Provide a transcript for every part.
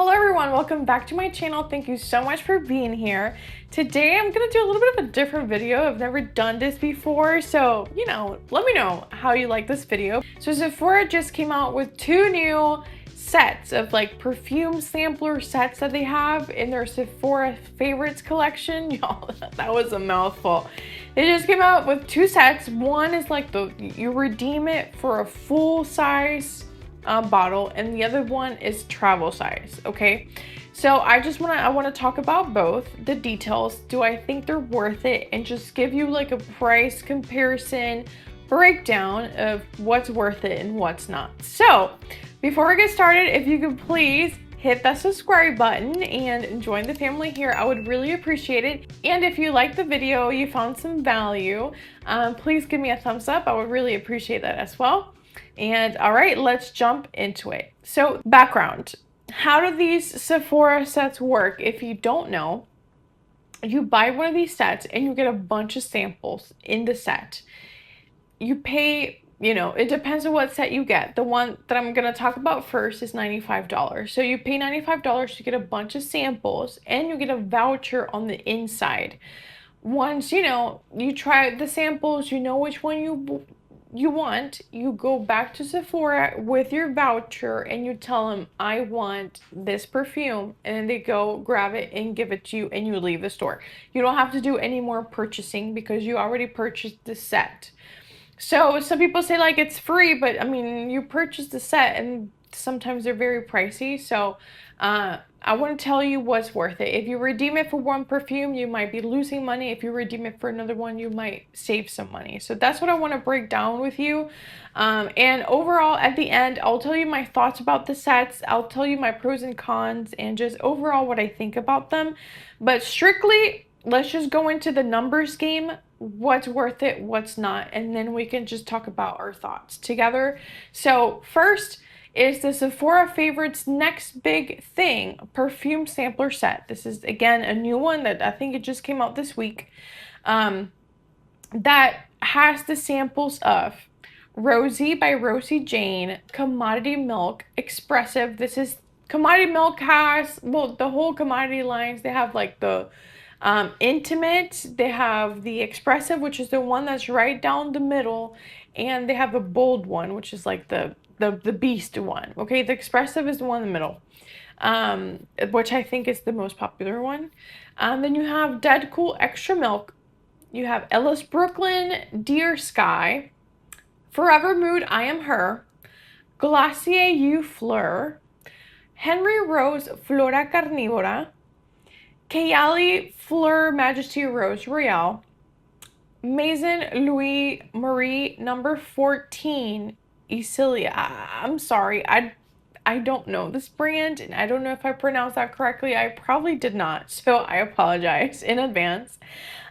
Hello everyone, welcome back to my channel. Thank you so much for being here. Today I'm gonna do a little bit of a different video. I've never done this before, so let me know how you like this video. So Sephora just came out with two new sets of like perfume sampler sets that they have in their Sephora favorites collection. Y'all, that was a mouthful. They just came out with two sets. One is like you redeem it for a full size bottle, and the other one is travel size. Okay, so I want to talk about both the details. Do I think they're worth it, and just give you like a price comparison breakdown of what's worth it and what's not. So before we get started, if you could please hit that subscribe button and join the family here, I would really appreciate it. And if you liked the video, you found some value, please give me a thumbs up. I would really appreciate that as well. And all right, let's jump into it. So background, how do these Sephora sets work? If you don't know, you buy one of these sets and you get a bunch of samples in the set. You pay, it depends on what set you get. The one that I'm going to talk about first is $95. So you pay $95 to get a bunch of samples, and you get a voucher on the inside. Once, you try the samples, you know which one you want, you go back to Sephora with your voucher and you tell them, I want this perfume, and then they go grab it and give it to you, and you leave the store. You don't have to do any more purchasing because you already purchased the set. So some people say like it's free, but I mean, you purchase the set and sometimes they're very pricey. So I want to tell you what's worth it. If you redeem it for one perfume, you might be losing money. If you redeem it for another one, you might save some money. So that's what I want to break down with you. And overall, at the end, I'll tell you my thoughts about the sets. I'll tell you my pros and cons and just overall what I think about them. But strictly, let's just go into the numbers game. What's worth it, what's not, and then we can just talk about our thoughts together. So first is the Sephora Favorites next big thing, perfume sampler set. This is again a new one that I think it just came out this week, that has the samples of Rosy by Rosie Jane, Commodity Milk, Expressive. This is Commodity Milk has, well, the whole Commodity lines. They have like the Intimate, they have the Expressive, which is the one that's right down the middle, and they have a bold one, which is like the beast one. Okay, the Expressive is the one in the middle, which I think is the most popular one. Then you have Dead Cool Extra Milk, you have Ellis Brooklyn Dear Sky, Forever Mood I Am Her, Glacier You Fleur, Henry Rose Flora Carnivora, Kayali Fleur Majesty Rose Royale, Maison Louis Marie number 14 Isilia. I'm sorry, I don't know this brand, and I don't know if I pronounced that correctly. I probably did not, so I apologize in advance.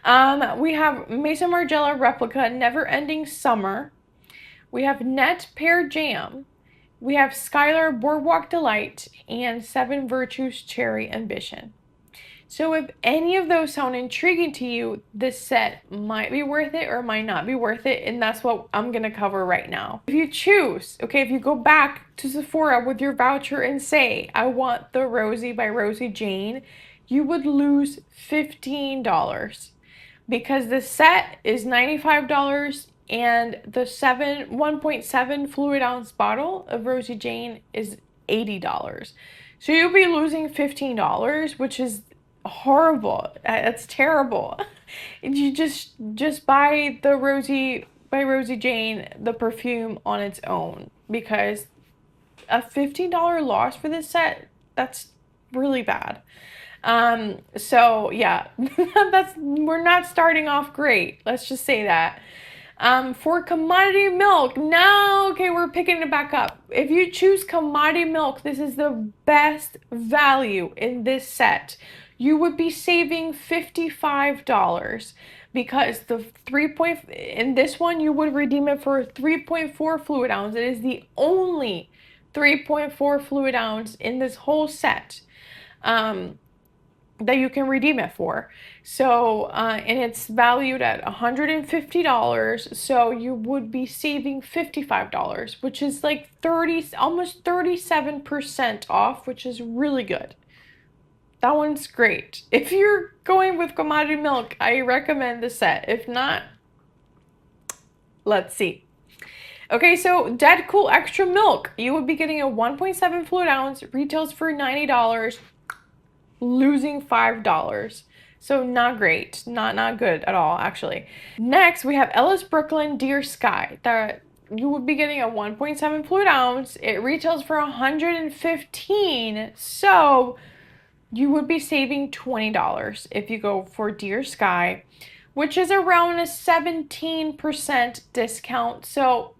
We have Maison Margiela Replica Never Ending Summer. We have Net Pear Jam. We have Skylar Boardwalk Delight and Seven Virtues Cherry Ambition. So if any of those sound intriguing to you, this set might be worth it or might not be worth it, and that's what I'm going to cover right now. If you choose, okay, if you go back to Sephora with your voucher and say, I want the Rosy by Rosie Jane, you would lose $15 because the set is $95 and the 1.7 fluid ounce bottle of Rosie Jane is $80. So you'll be losing $15, which is horrible. That's terrible. You just buy the Rosy by Rosie Jane, the perfume on its own, because a $15 loss for this set, that's really bad. So yeah, we're not starting off great. Let's just say that. For Commodity Milk, now, okay, we're picking it back up. If you choose Commodity Milk, this is the best value in this set. You would be saving $55 because in this one, you would redeem it for 3.4 fluid ounce. It is the only 3.4 fluid ounce in this whole set. that you can redeem it for. So, and it's valued at $150. So you would be saving $55, which is like almost 37% off, which is really good. That one's great. If you're going with commodity milk, I recommend the set. If not, let's see. Okay, so Dead Cool Extra Milk. You would be getting a 1.7 fluid ounce, retails for $90, losing $5. So not great, not good at all, actually. Next, we have Ellis Brooklyn Deer Sky. That you would be getting a 1.7 fluid ounce. It retails for $115. So you would be saving $20 if you go for Deer Sky, which is around a 17% discount. So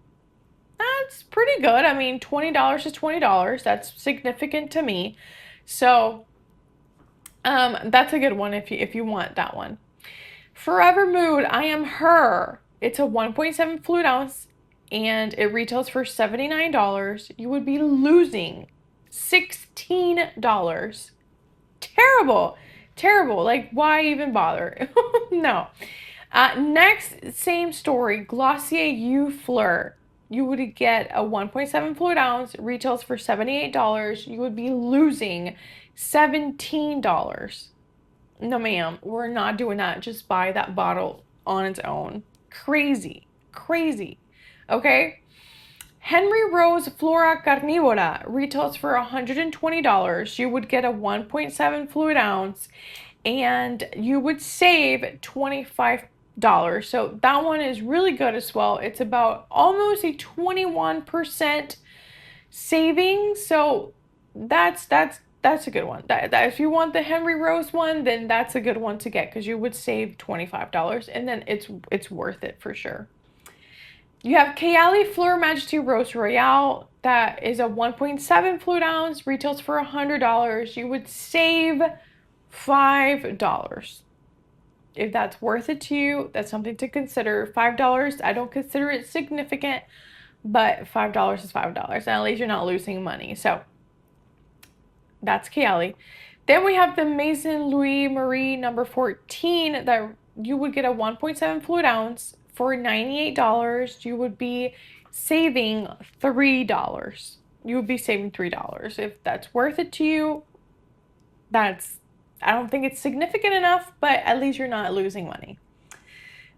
that's pretty good. I mean, $20 is $20. That's significant to me. So that's a good one if you want that one. Forever Mood, I Am Her. It's a 1.7 fluid ounce and it retails for $79. You would be losing $16. Terrible. Terrible. Like, why even bother? No. Next, same story. Glossier You Fleur. You would get a 1.7 fluid ounce, retails for $78. You would be losing $17. No, ma'am, we're not doing that. Just buy that bottle on its own. Crazy. Crazy. Okay? Henry Rose Flora Carnivora retails for $120. You would get a 1.7 fluid ounce and you would save $25. So that one is really good as well. It's about almost a 21% saving. So that's a good one. If you want the Henry Rose one, then that's a good one to get because you would save $25 and then it's worth it for sure. You have Kayali Fleur Majesty Rose Royale. That is a 1.7 fluid ounce, retails for $100. You would save $5. If that's worth it to you, that's something to consider. $5, I don't consider it significant, but $5 is $5. And at least you're not losing money. So that's Kayali. Then we have the Maison Louis Marie number 14 that you would get a 1.7 fluid ounce for $98. You would be saving $3. You would be saving $3. If that's worth it to you, I don't think it's significant enough, but at least you're not losing money.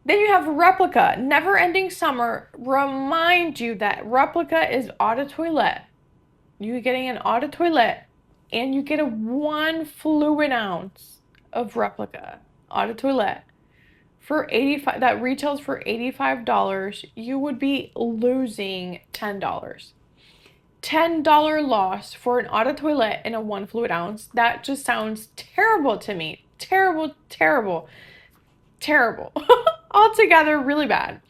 Then you have Replica Never Ending Summer. Remind you that Replica is eau de toilette. You're getting an eau de toilette and you get a 1 fluid ounce of Replica eau de toilette for $85. That retails for $85. You would be losing $10. $10 loss for an eau de toilette in a 1 fluid ounce. That just sounds terrible to me. Terrible, terrible, terrible. Altogether, really bad,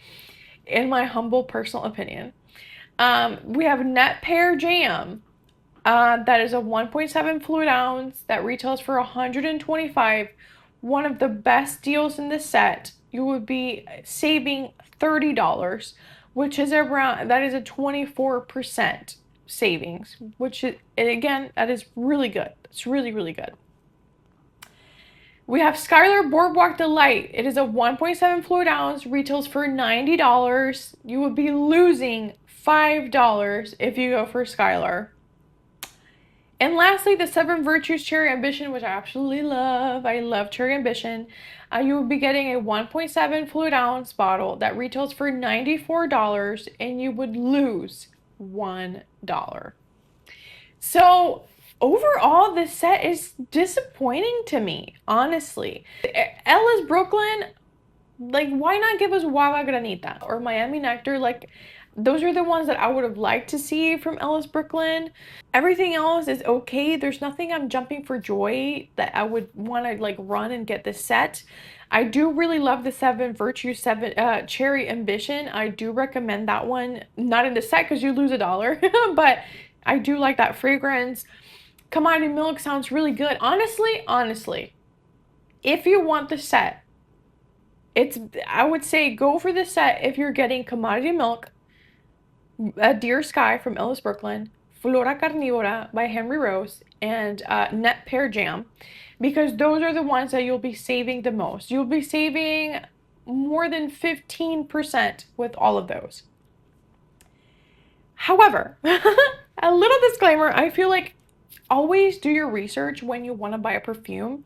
in my humble personal opinion. We have Net Pear Jam. That is a 1.7 fluid ounce that retails for $125. One of the best deals in the set. You would be saving $30, which is that is a 24% savings, which is, and again, that is really good. It's really, really good. We have Skylar Boardwalk Delight. It is a 1.7 fluid ounce, retails for $90. You would be losing $5 if you go for Skylar. And lastly, the 7 Virtues Cherry Ambition, which I absolutely love. I love Cherry Ambition. You would be getting a 1.7 fluid ounce bottle that retails for $94 and you would lose $1. So overall, this set is disappointing to me, honestly. Ellis Brooklyn, like, why not give us Guava Granita or Miami Nectar? Like, those are the ones that I would have liked to see from Ellis Brooklyn. Everything else is okay. There's nothing I'm jumping for joy that I would want to like run and get this set. I do really love the 7 Virtue 7 Cherry Ambition. I do recommend that one. Not in the set because you lose $1, but I do like that fragrance. Commodity Milk sounds really good. Honestly, if you want the set, I would say go for the set if you're getting Commodity Milk, a Deer Sky from Ellis Brooklyn, Flora Carnivora by Henry Rose and Net Pear Jam, because those are the ones that you'll be saving the most. You'll be saving more than 15% with all of those. However, a little disclaimer, I feel like always do your research when you want to buy a perfume,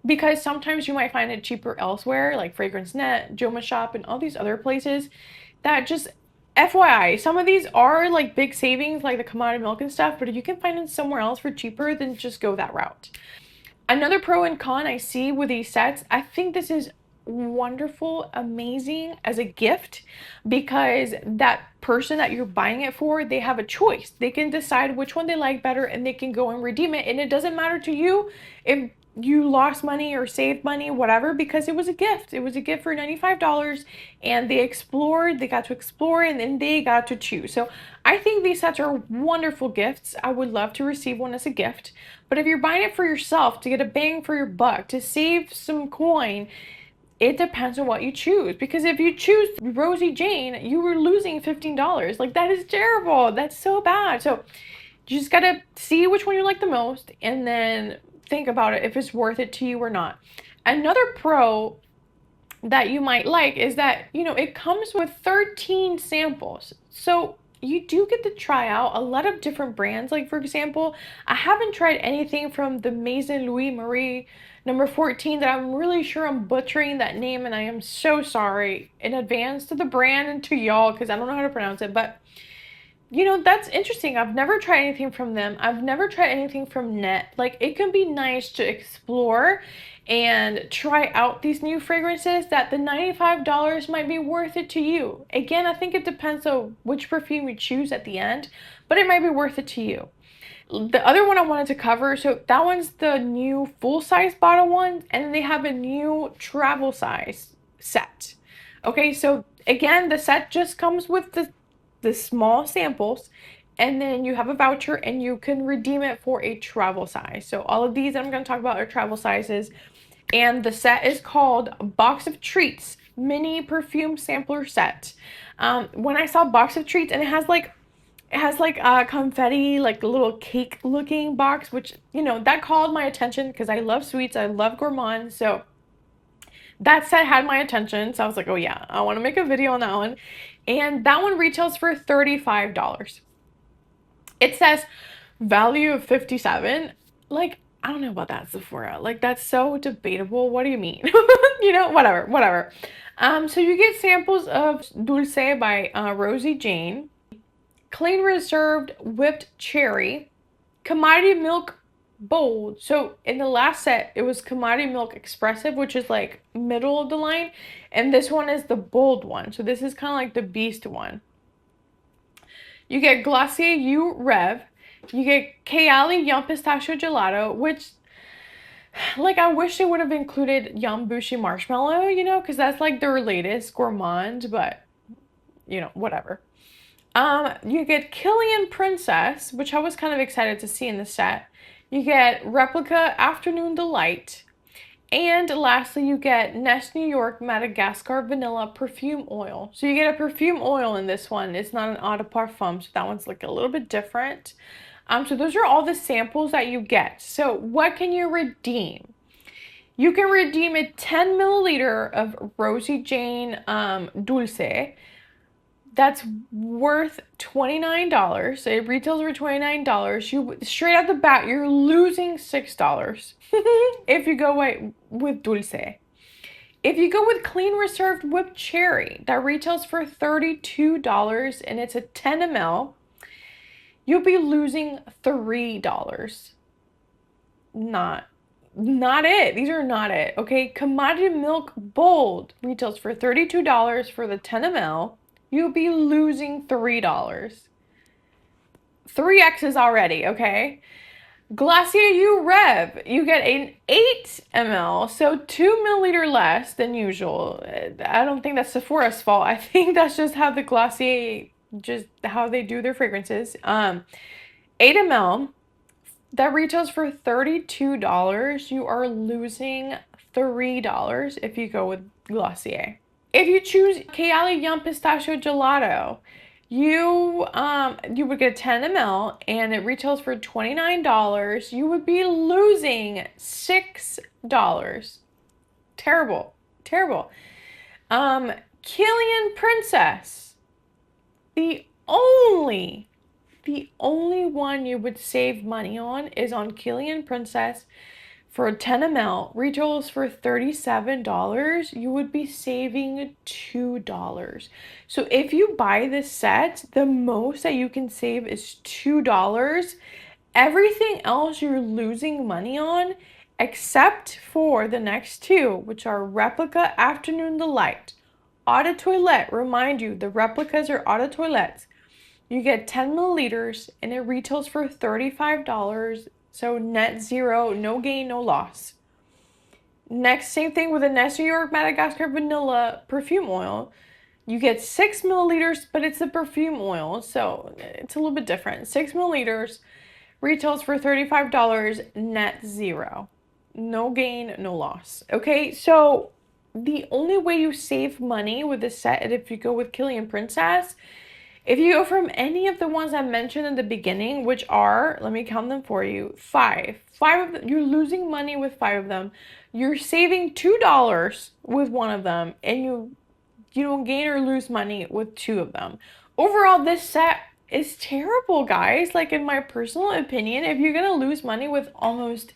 because sometimes you might find it cheaper elsewhere, like Fragrance Net, Joma Shop, and all these other places that just FYI, some of these are like big savings, like the commodity milk and stuff, but if you can find it somewhere else for cheaper, then just go that route. Another pro and con I see with these sets, I think this is wonderful, amazing as a gift, because that person that you're buying it for, they have a choice. They can decide which one they like better and they can go and redeem it. And it doesn't matter to you if you lost money or saved money, whatever, because it was a gift. It was a gift for $95 and they explored, they got to explore, and then they got to choose. So I think these sets are wonderful gifts. I would love to receive one as a gift. But if you're buying it for yourself to get a bang for your buck, to save some coin, it depends on what you choose. Because if you choose Rosie Jane, you were losing $15. Like, that is terrible. That's so bad. So you just gotta see which one you like the most and then think about it if it's worth it to you or not. Another pro that you might like is that, it comes with 13 samples. So you do get to try out a lot of different brands. Like, for example, I haven't tried anything from the Maison Louis Marie number 14 that I'm really sure I'm butchering that name, and I am so sorry in advance to the brand and to y'all because I don't know how to pronounce it. But that's interesting. I've never tried anything from them. I've never tried anything from Net. Like, it can be nice to explore and try out these new fragrances that the $95 might be worth it to you. Again, I think it depends on which perfume you choose at the end, but it might be worth it to you. The other one I wanted to cover, so that one's the new full-size bottle one, and then they have a new travel size set. Okay, so again, the set just comes with the small samples, and then you have a voucher and you can redeem it for a travel size. So all of these I'm going to talk about are travel sizes, and the set is called Box of Treats Mini Perfume Sampler Set. When I saw Box of Treats, and it has like confetti, like a little cake looking box, which that called my attention because I love sweets, I love gourmand. So that set had my attention, so I was like, oh yeah, I want to make a video on that one. And that one retails for $35. It says value of $57. Like, I don't know about that, Sephora. Like, that's so debatable. What do you mean? Whatever. So you get samples of Dulce by Rosie Jane, Clean Reserved Whipped Cherry, Commodity Milk Bold. So in the last set, it was Commodity Milk Expressive, which is like middle of the line, and this one is the bold one. So this is kind of like the beast one. You get Glossier U Rev. You get Kayali Yum Pistachio Gelato, which, like, I wish they would have included Yum Bushi Marshmallow, because that's like their latest gourmand, but, whatever. You get Killian Princess, which I was kind of excited to see in the set. You get Replica Afternoon Delight. And lastly, you get Nest New York Madagascar Vanilla Perfume Oil. So you get a perfume oil in this one. It's not an eau de parfum, so that one's like a little bit different. So those are all the samples that you get. So what can you redeem? You can redeem a 10 milliliter of Rosie Jane Dulce. That's worth $29. So it retails for $29. You straight out the bat, you're losing $6 if you go with Dulce. If you go with Clean Reserved Whipped Cherry, that retails for $32 and it's a 10 ml, you'll be losing $3. Not it. These are not it. Okay, Commodity Milk Bold retails for $32 for the 10 ml. You'll be losing $3. 3X's already, okay? Glossier U Rev, you get an 8 ml, so 2 milliliter less than usual. I don't think that's Sephora's fault. I think that's just how the Glossier, just how they do their fragrances. 8 ml, that retails for $32. You are losing $3 if you go with Glossier. If you choose Kayali Yum Pistachio Gelato, You would get 10 ml and it retails for $29. You would be losing $6. Terrible. Terrible. Um, Killian Princess. The only the only one you would save money on is on Killian Princess. For a 10 ml, retails for $37. You would be saving $2. So if you buy this set, the most that you can save is $2. Everything else you're losing money on, except for the next two, which are Replica Afternoon Delight. Eau de Toilette, remind you, the replicas are eau de toilettes. You get 10 milliliters and it retails for $35. So net zero, no gain, no loss. Next, same thing with the Nest New York Madagascar Vanilla Perfume Oil. You get 6 milliliters, but it's a perfume oil, so it's a little bit different. 6 milliliters retails for $35, net zero. No gain, no loss. Okay, so the only way you save money with this set is if you go with Killian Princess. If you go from any of the ones I mentioned in the beginning, which are, let me count them for you, five. Five of them, you're losing money with five of them. You're saving $2 with one of them, and you don't gain or lose money with two of them. Overall, this set is terrible, guys. Like, in my personal opinion, if you're gonna lose money with almost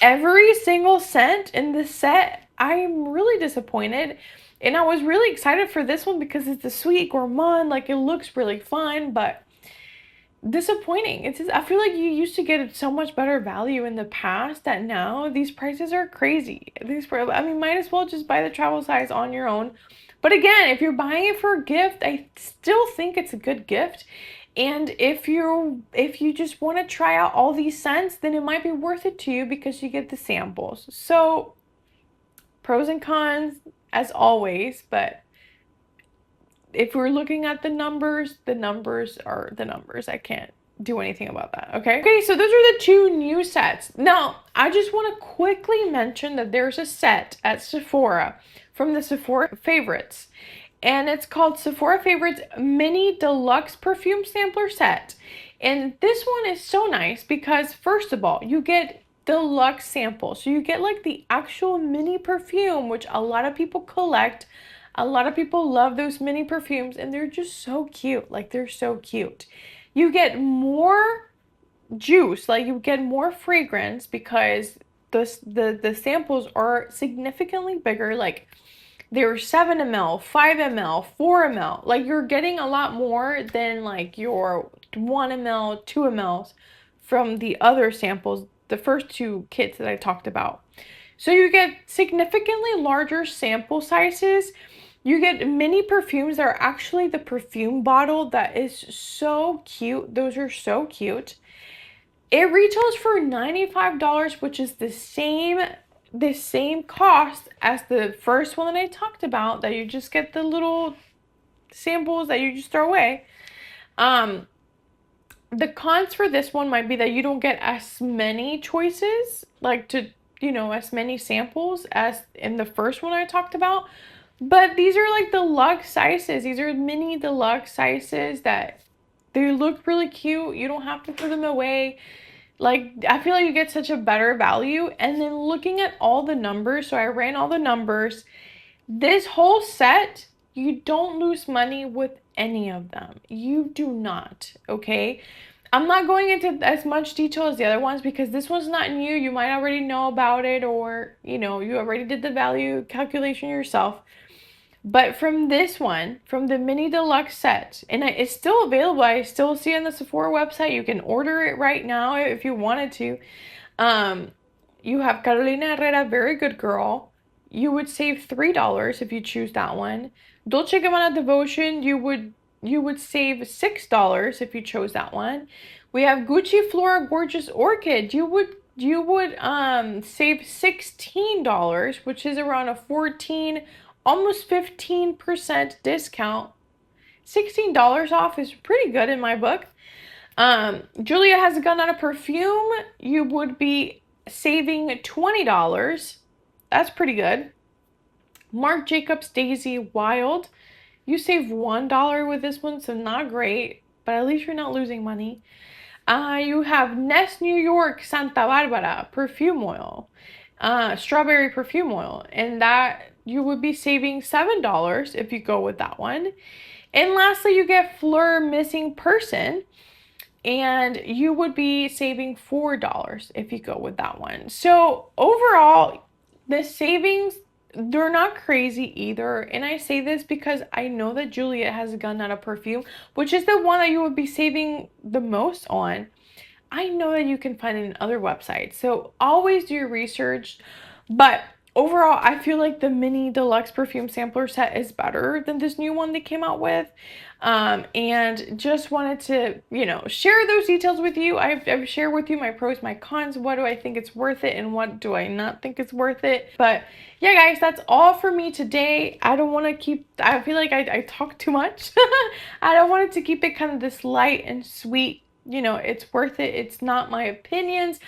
every single scent in this set, I'm really disappointed. And I was really excited for this one because it's a sweet gourmand, like it looks really fun, but disappointing. It's just, I feel like you used to get so much better value in the past that now these prices are crazy. I mean, might as well just buy the travel size on your own. But again, if you're buying it for a gift, I still think it's a good gift. And if you just want to try out all these scents, then it might be worth it to you because you get the samples. So pros and cons as always, but if we're looking at the numbers are the numbers. I can't do anything about that, okay? Okay, so those are the two new sets. Now, I just want to quickly mention that there's a set at Sephora from the Sephora Favorites, and it's called Sephora Favorites Mini Deluxe Perfume Sampler Set. And this one is so nice because, first of all, you get deluxe samples. So you get like the actual mini perfume, which a lot of people collect. A lot of people love those mini perfumes and they're just so cute. Like, they're so cute. You get more juice, like you get more fragrance because the samples are significantly bigger. Like, they're 7 ml, 5 ml, 4 ml. Like, you're getting a lot more than like your 1 ml, 2 mls from the other samples, the first two kits that I talked about. So you get significantly larger sample sizes. You get mini perfumes that are actually the perfume bottle. That is so cute. Those are so cute. It retails for $95, which is the same cost as the first one that I talked about, that you just get the little samples that you just throw away. The cons for this one might be that you don't get as many choices, like as many samples as in the first one I talked about. But these are like deluxe sizes. These are mini deluxe sizes that they look really cute. You don't have to throw them away. Like, I feel like you get such a better value. And then looking at all the numbers, so I ran all the numbers. This whole set, you don't lose money with any of them. You do not, okay? I'm not going into as much detail as the other ones because this one's not new. You might already know about it, or, you already did the value calculation yourself. But from this one, from the mini deluxe set, and it's still available. I still see it on the Sephora website. You can order it right now if you wanted to. You have Carolina Herrera, Very Good Girl. You would save $3 if you choose that one. Dolce & Gabbana Devotion, you would save $6 if you chose that one. We have Gucci Flora Gorgeous Orchid. You would save $16, which is around a 14, almost 15% discount. $16 off is pretty good in my book. Julia Has Gone Out of Perfume. You would be saving $20. That's pretty good. Marc Jacobs Daisy Wild. You save $1 with this one, so not great, but at least you're not losing money. You have Nest New York Santa Barbara perfume oil, strawberry perfume oil, and that you would be saving $7 if you go with that one. And lastly, you get Fleur Missing Person, and you would be saving $4 if you go with that one. So overall, the savings, they're not crazy either. And I say this because I know that Juliet has a gun, not a perfume, which is the one that you would be saving the most on. I know that you can find it in other websites. So always do your research. But overall, I feel like the mini deluxe perfume sampler set is better than this new one they came out with. And just wanted to, share those details with you. I've shared with you my pros, my cons. What do I think it's worth it and what do I not think it's worth it? But yeah, guys, that's all for me today. I don't want to I feel like I talk too much. I don't want it to keep it kind of this light and sweet. It's worth it. It's not my opinions.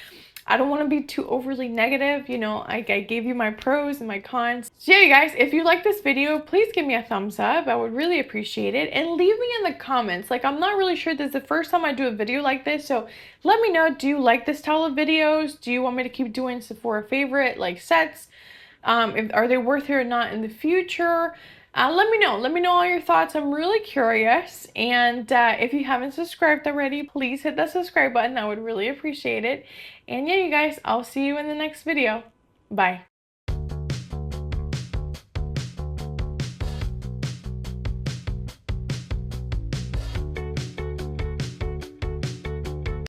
I don't want to be too overly negative. I gave you my pros and my cons. So yeah, you guys, if you like this video, please give me a thumbs up. I would really appreciate it. And leave me in the comments. Like, I'm not really sure. This is the first time I do a video like this. So let me know, do you like this style of videos? Do you want me to keep doing Sephora favorite, like, sets? Are they worth it or not in the future? Let me know. Let me know all your thoughts. I'm really curious. And if you haven't subscribed already, please hit that subscribe button. I would really appreciate it. And yeah, you guys, I'll see you in the next video. Bye.